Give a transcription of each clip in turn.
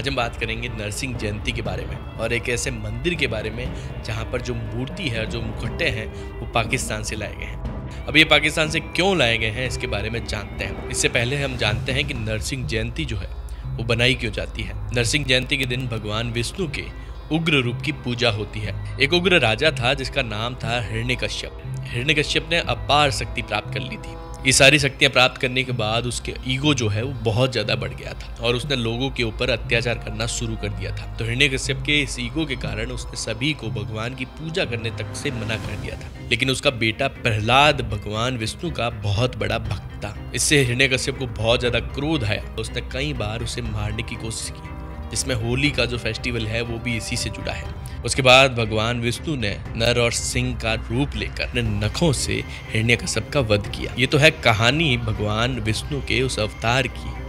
आज हम बात करेंगे नरसिंह जयंती के बारे में और एक ऐसे मंदिर के बारे में जहाँ पर जो मूर्ति है, जो मुखट्टे हैं, वो पाकिस्तान से लाए गए हैं। अब ये पाकिस्तान से क्यों लाए गए हैं इसके बारे में जानते हैं। इससे पहले हम जानते हैं कि नरसिंह जयंती जो है वो बनाई क्यों जाती है। नरसिंह जयंती के दिन भगवान विष्णु के उग्र रूप की पूजा होती है। एक उग्र राजा था जिसका नाम था हिरण्यकश्यप। हिरण्यकश्यप ने अपार शक्ति प्राप्त कर ली थी। ये सारी शक्तियां प्राप्त करने के बाद उसके ईगो जो है वो बहुत ज्यादा बढ़ गया था और उसने लोगों के ऊपर अत्याचार करना शुरू कर दिया था। तो हिरण्यकश्यप के इस ईगो के कारण उसने सभी को भगवान की पूजा करने तक से मना कर दिया था। लेकिन उसका बेटा प्रहलाद भगवान विष्णु का बहुत बड़ा भक्त था। इससे हिरण्यकश्यप को बहुत ज्यादा क्रोध आया। उसने कई बार उसे मारने की कोशिश की, जिसमें होली का जो फेस्टिवल है वो भी इसी से जुड़ा है। उसके बाद भगवान विष्णु ने नर और सिंह का रूप लेकर अपने नखों से हिरण्यकश्यप का वध किया। ये तो है कहानी भगवान विष्णु के उस अवतार की।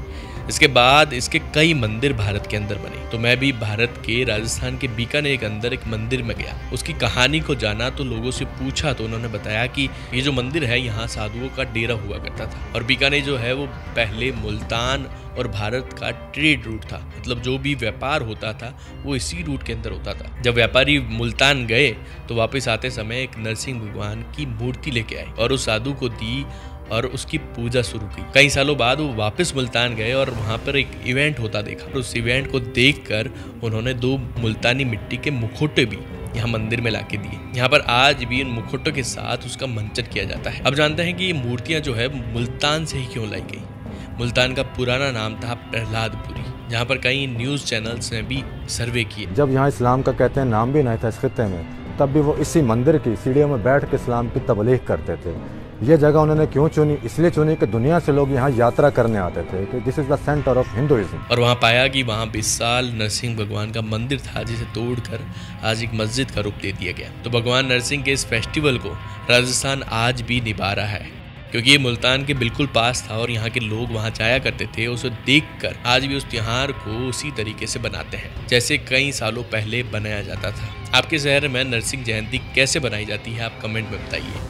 इसके बाद इसके कई मंदिर भारत के अंदर बने। तो मैं भी भारत के राजस्थान के बीकानेर के अंदर एक मंदिर में गया, उसकी कहानी को जाना। तो लोगों से पूछा तो उन्होंने बताया कि ये जो मंदिर है यहाँ साधुओं का डेरा हुआ करता था और बीकानेर जो है वो पहले मुल्तान और भारत का ट्रेड रूट था। मतलब जो भी व्यापार होता था वो इसी रूट के अंदर होता था। जब व्यापारी मुल्तान गए तो वापस आते समय एक नरसिंह भगवान की मूर्ति लेके आए और उस साधु को दी और उसकी पूजा शुरू की। कई सालों बाद वो वापस मुल्तान गए और वहां पर एक इवेंट होता देखा। और उस इवेंट को देखकर उन्होंने 2 मुल्तानी मिट्टी के मुखौटे भी यहाँ मंदिर में लाके दिए। यहाँ पर आज भी इन मुखौटों के साथ उसका मंचन किया जाता है। अब जानते हैं कि ये मूर्तियां जो है मुल्तान से ही क्यों लाई गई। मुल्तान का पुराना नाम था प्रहलादपुरी, जहाँ पर कई न्यूज चैनल्स ने भी सर्वे किए। जब यहाँ इस्लाम का कहते हैं नाम भी नहीं था इस खित्ते में, तब भी वो इसी मंदिर की सीढ़ियों में बैठ के इस्लाम की तबलीग करते थे। ये जगह उन्होंने क्यों चुनी? इसलिए चुनी कि दुनिया से लोग यहाँ यात्रा करने आते थे, कि this is the centre of Hinduism. और वहाँ पाया कि वहाँ विशाल नरसिंह भगवान का मंदिर था, जिसे तोड़कर आज एक मस्जिद का रूप दे दिया गया। तो भगवान नरसिंह के इस फेस्टिवल को राजस्थान आज भी निभा रहा है, क्योंकि ये मुल्तान के बिल्कुल पास था और यहाँ के लोग वहाँ जाया करते थे। उसे देखकर आज भी उस त्योहार को उसी तरीके से बनाते हैं जैसे कई सालों पहले बनाया जाता था। आपके शहर में नरसिंह जयंती कैसे बनाई जाती है, आप कमेंट में बताइए।